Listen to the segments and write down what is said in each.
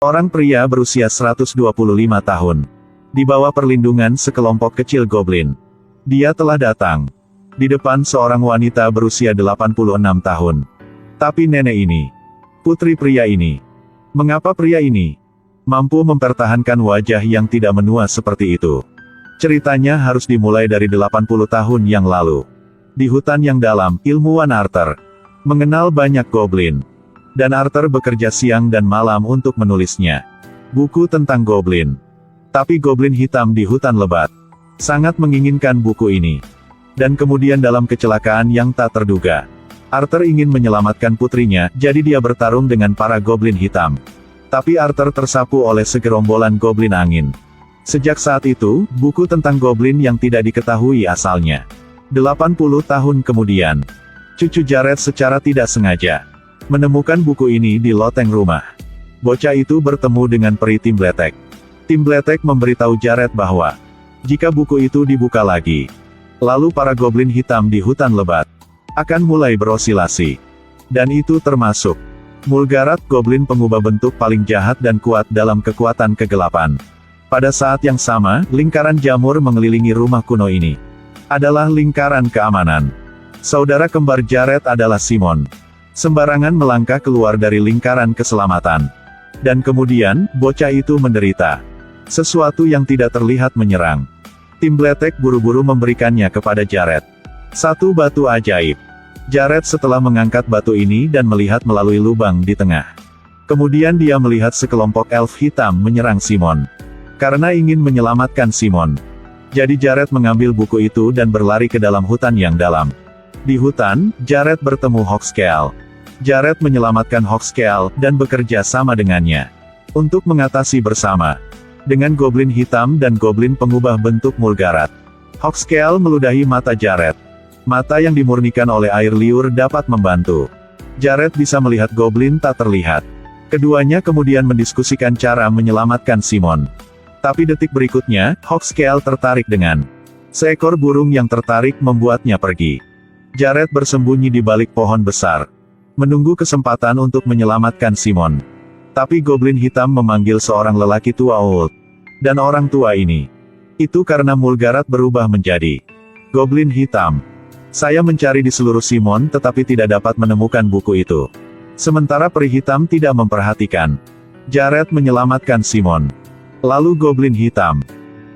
Seorang pria berusia 125 tahun. Di bawah perlindungan sekelompok kecil goblin. Dia telah datang. Di depan seorang wanita berusia 86 tahun. Tapi nenek ini. Putri pria ini. Mengapa pria ini mampu mempertahankan wajah yang tidak menua seperti itu? Ceritanya harus dimulai dari 80 tahun yang lalu. Di hutan yang dalam, ilmuwan Arthur mengenal banyak goblin. Dan Arthur bekerja siang dan malam untuk menulisnya. Buku tentang goblin. Tapi goblin hitam di hutan lebat sangat menginginkan buku ini. Dan kemudian dalam kecelakaan yang tak terduga, Arthur ingin menyelamatkan putrinya, jadi dia bertarung dengan para goblin hitam. Tapi Arthur tersapu oleh segerombolan goblin angin. Sejak saat itu, buku tentang goblin yang tidak diketahui asalnya. 80 tahun kemudian, cucu Jared secara tidak sengaja menemukan buku ini di loteng rumah. Bocah itu bertemu dengan peri Timbletek. Timbletek memberitahu Jared bahwa jika buku itu dibuka lagi, lalu para goblin hitam di hutan lebat akan mulai berosilasi. Dan itu termasuk Mulgarat, goblin pengubah bentuk paling jahat dan kuat dalam kekuatan kegelapan. Pada saat yang sama, lingkaran jamur mengelilingi rumah kuno ini. Adalah lingkaran keamanan. Saudara kembar Jared adalah Simon. Sembarangan melangkah keluar dari lingkaran keselamatan. Dan kemudian, bocah itu menderita. Sesuatu yang tidak terlihat menyerang. Timbletek buru-buru memberikannya kepada Jared. Satu batu ajaib. Jared setelah mengangkat batu ini dan melihat melalui lubang di tengah. Kemudian dia melihat sekelompok elf hitam menyerang Simon. Karena ingin menyelamatkan Simon. Jadi Jared mengambil buku itu dan berlari ke dalam hutan yang dalam. Di hutan, Jared bertemu Hawkscale. Jared menyelamatkan Hawkscale dan bekerja sama dengannya untuk mengatasi bersama dengan goblin hitam dan goblin pengubah bentuk Mulgarat. Hawkscale meludahi mata Jared. Mata yang dimurnikan oleh air liur dapat membantu Jared bisa melihat goblin tak terlihat. Keduanya kemudian mendiskusikan cara menyelamatkan Simon. Tapi detik berikutnya, Hawkscale tertarik dengan seekor burung yang tertarik membuatnya pergi. Jared bersembunyi di balik pohon besar, menunggu kesempatan untuk menyelamatkan Simon. Tapi goblin hitam memanggil seorang lelaki tua old. Dan orang tua ini, itu karena Mulgarat berubah menjadi goblin hitam. Saya mencari di seluruh Simon tetapi tidak dapat menemukan buku itu. Sementara peri hitam tidak memperhatikan. Jared menyelamatkan Simon. Lalu goblin hitam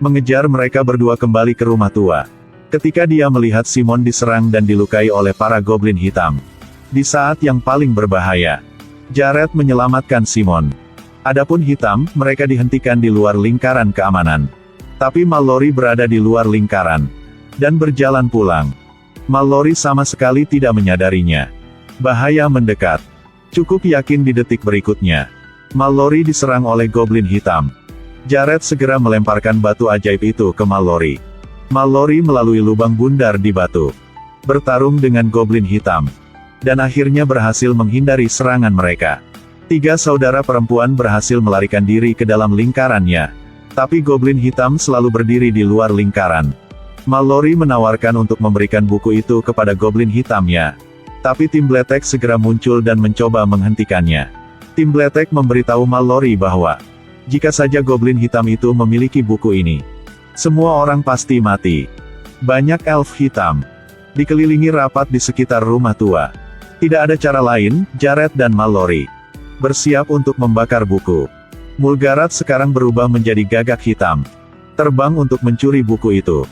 mengejar mereka berdua kembali ke rumah tua. Ketika dia melihat Simon diserang dan dilukai oleh para goblin hitam. Di saat yang paling berbahaya, Jared menyelamatkan Simon. Adapun hitam, mereka dihentikan di luar lingkaran keamanan. Tapi Mallory berada di luar lingkaran. Dan berjalan pulang. Mallory sama sekali tidak menyadarinya. Bahaya mendekat. Cukup yakin di detik berikutnya. Mallory diserang oleh goblin hitam. Jared segera melemparkan batu ajaib itu ke Mallory. Mallory melalui lubang bundar di batu. Bertarung dengan goblin hitam. Dan akhirnya berhasil menghindari serangan mereka. 3 saudara perempuan berhasil melarikan diri ke dalam lingkarannya. Tapi goblin hitam selalu berdiri di luar lingkaran. Mallory menawarkan untuk memberikan buku itu kepada goblin hitamnya. Tapi Timbletek segera muncul dan mencoba menghentikannya. Timbletek memberitahu Mallory bahwa jika saja goblin hitam itu memiliki buku ini, semua orang pasti mati. Banyak elf hitam dikelilingi rapat di sekitar rumah tua. Tidak ada cara lain, Jared dan Mallory bersiap untuk membakar buku. Mulgarat sekarang berubah menjadi gagak hitam. Terbang untuk mencuri buku itu.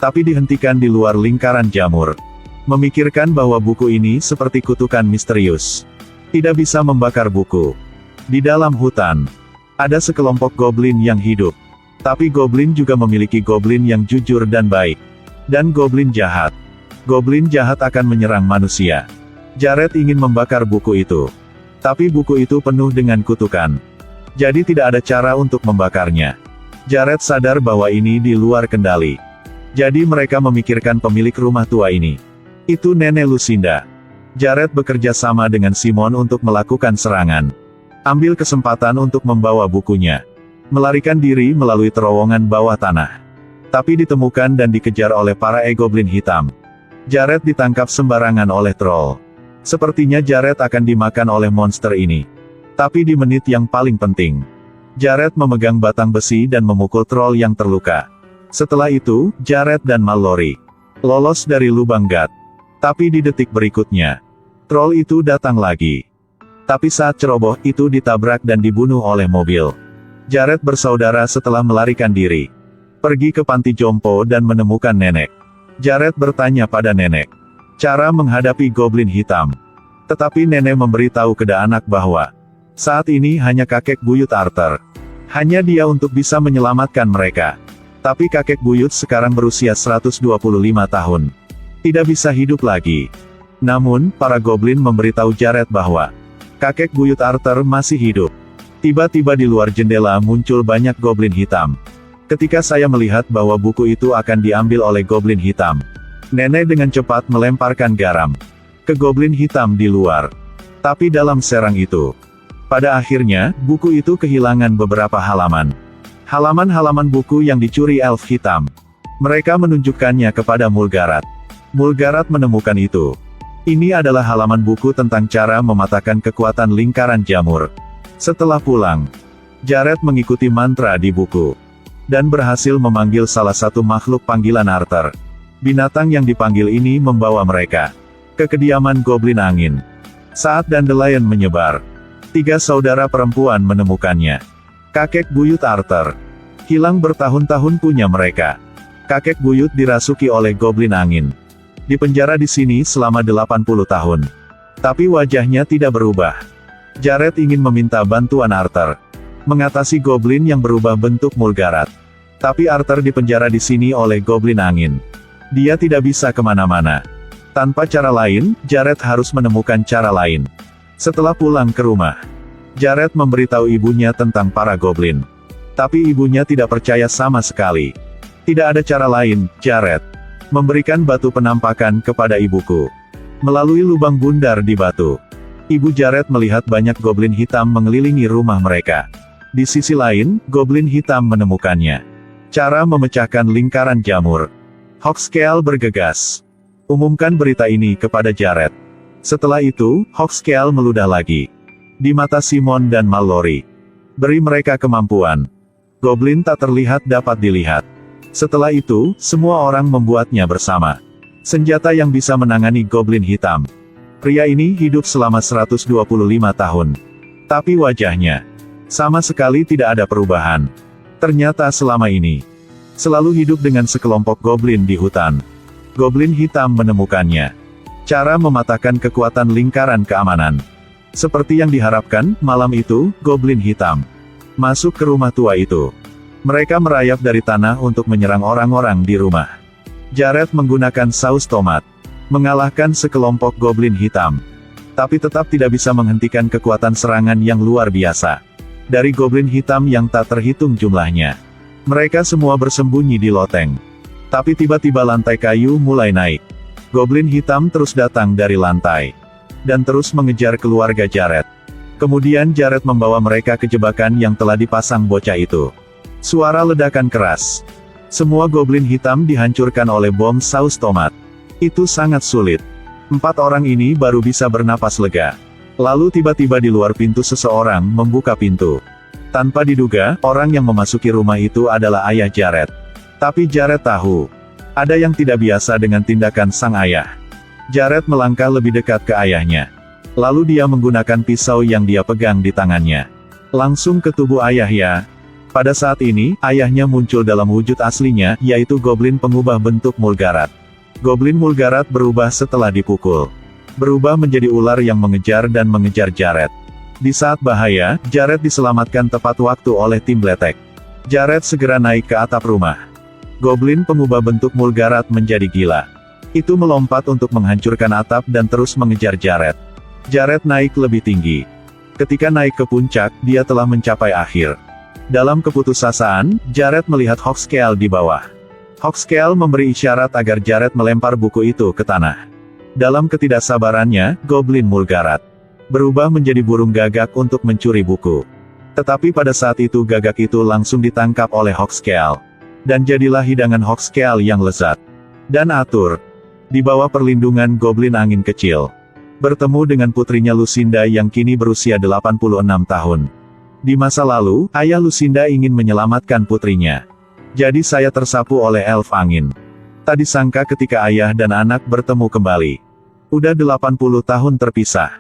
Tapi dihentikan di luar lingkaran jamur. Memikirkan bahwa buku ini seperti kutukan misterius. Tidak bisa membakar buku. Di dalam hutan, ada sekelompok goblin yang hidup. Tapi goblin juga memiliki goblin yang jujur dan baik. Dan goblin jahat. Goblin jahat akan menyerang manusia. Jared ingin membakar buku itu. Tapi buku itu penuh dengan kutukan. Jadi tidak ada cara untuk membakarnya. Jared sadar bahwa ini di luar kendali. Jadi mereka memikirkan pemilik rumah tua ini. Itu Nenek Lucinda. Jared bekerja sama dengan Simon untuk melakukan serangan. Ambil kesempatan untuk membawa bukunya. Melarikan diri melalui terowongan bawah tanah. Tapi ditemukan dan dikejar oleh para goblin hitam. Jared ditangkap sembarangan oleh troll. Sepertinya Jared akan dimakan oleh monster ini. Tapi di menit yang paling penting, Jared memegang batang besi dan memukul troll yang terluka. Setelah itu, Jared dan Mallory lolos dari lubang gat. Tapi di detik berikutnya, troll itu datang lagi. Tapi saat ceroboh itu ditabrak dan dibunuh oleh mobil. Jared bersaudara setelah melarikan diri. Pergi ke panti jompo dan menemukan nenek. Jared bertanya pada nenek cara menghadapi goblin hitam. Tetapi nenek memberitahu kepada anak bahwa saat ini hanya kakek buyut Arthur. Hanya dia untuk bisa menyelamatkan mereka. Tapi kakek buyut sekarang berusia 125 tahun. Tidak bisa hidup lagi. Namun, para goblin memberitahu Jared bahwa kakek buyut Arthur masih hidup. Tiba-tiba di luar jendela muncul banyak goblin hitam. Ketika saya melihat bahwa buku itu akan diambil oleh goblin hitam, nenek dengan cepat melemparkan garam ke goblin hitam di luar. Tapi dalam serang itu, pada akhirnya, buku itu kehilangan beberapa halaman. Halaman-halaman buku yang dicuri elf hitam. Mereka menunjukkannya kepada Mulgarat. Mulgarat menemukan itu. Ini adalah halaman buku tentang cara mematahkan kekuatan lingkaran jamur. Setelah pulang, Jared mengikuti mantra di buku. Dan berhasil memanggil salah satu makhluk panggilan Arthur. Binatang yang dipanggil ini membawa mereka ke kediaman goblin angin. Saat dandelion menyebar, 3 saudara perempuan menemukannya. Kakek buyut Arthur hilang bertahun-tahun punya mereka. Kakek buyut dirasuki oleh goblin angin. Dipenjara di sini selama 80 tahun. Tapi wajahnya tidak berubah. Jared ingin meminta bantuan Arthur mengatasi goblin yang berubah bentuk Mulgarat. Tapi Arthur dipenjara di sini oleh goblin angin. Dia tidak bisa kemana-mana. Tanpa cara lain, Jared harus menemukan cara lain. Setelah pulang ke rumah, Jared memberitahu ibunya tentang para goblin. Tapi ibunya tidak percaya sama sekali. Tidak ada cara lain, Jared memberikan batu penampakan kepada ibuku. Melalui lubang bundar di batu, ibu Jared melihat banyak goblin hitam mengelilingi rumah mereka. Di sisi lain, goblin hitam menemukannya. Cara memecahkan lingkaran jamur. Hawkscale bergegas. Umumkan berita ini kepada Jared. Setelah itu, Hawkscale meludah lagi. Di mata Simon dan Mallory. Beri mereka kemampuan. Goblin tak terlihat dapat dilihat. Setelah itu, semua orang membuatnya bersama. Senjata yang bisa menangani goblin hitam. Pria ini hidup selama 125 tahun. Tapi wajahnya sama sekali tidak ada perubahan. Ternyata selama ini selalu hidup dengan sekelompok goblin di hutan. Goblin hitam menemukannya. Cara mematahkan kekuatan lingkaran keamanan. Seperti yang diharapkan, malam itu, goblin hitam masuk ke rumah tua itu. Mereka merayap dari tanah untuk menyerang orang-orang di rumah. Jared menggunakan saus tomat mengalahkan sekelompok goblin hitam. Tapi tetap tidak bisa menghentikan kekuatan serangan yang luar biasa dari goblin hitam yang tak terhitung jumlahnya. Mereka semua bersembunyi di loteng. Tapi tiba-tiba lantai kayu mulai naik. Goblin hitam terus datang dari lantai dan terus mengejar keluarga Jared. Kemudian Jared membawa mereka ke jebakan yang telah dipasang bocah itu. Suara ledakan keras. Semua goblin hitam dihancurkan oleh bom saus tomat. Itu sangat sulit. 4 orang ini baru bisa bernapas lega. Lalu tiba-tiba di luar pintu seseorang membuka pintu. Tanpa diduga, orang yang memasuki rumah itu adalah ayah Jared. Tapi Jared tahu, ada yang tidak biasa dengan tindakan sang ayah. Jared melangkah lebih dekat ke ayahnya. Lalu dia menggunakan pisau yang dia pegang di tangannya. Langsung ke tubuh ayahnya. Pada saat ini, ayahnya muncul dalam wujud aslinya, yaitu goblin pengubah bentuk Mulgarat. Goblin Mulgarat berubah setelah dipukul. Berubah menjadi ular yang mengejar dan mengejar Jared. Di saat bahaya, Jared diselamatkan tepat waktu oleh tim Bletek. Jared segera naik ke atap rumah. Goblin pengubah bentuk Mulgarat menjadi gila. Itu melompat untuk menghancurkan atap dan terus mengejar Jared. Jared naik lebih tinggi. Ketika naik ke puncak, dia telah mencapai akhir. Dalam keputusasaan, Jared melihat Hawkscale di bawah. Hawkscale memberi isyarat agar Jared melempar buku itu ke tanah. Dalam ketidaksabarannya, Goblin Mulgarat berubah menjadi burung gagak untuk mencuri buku. Tetapi pada saat itu gagak itu langsung ditangkap oleh Hawkscale. Dan jadilah hidangan Hawkscale yang lezat dan atur. Di bawah perlindungan Goblin angin kecil. Bertemu dengan putrinya Lucinda yang kini berusia 86 tahun. Di masa lalu, ayah Lucinda ingin menyelamatkan putrinya. Jadi saya tersapu oleh elf angin. Tak disangka ketika ayah dan anak bertemu kembali. Udah 80 tahun terpisah.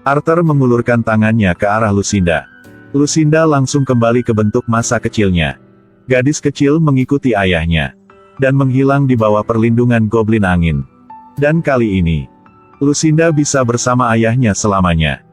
Arthur mengulurkan tangannya ke arah Lucinda. Lucinda langsung kembali ke bentuk masa kecilnya. Gadis kecil mengikuti ayahnya. Dan menghilang di bawah perlindungan goblin angin. Dan kali ini, Lucinda bisa bersama ayahnya selamanya.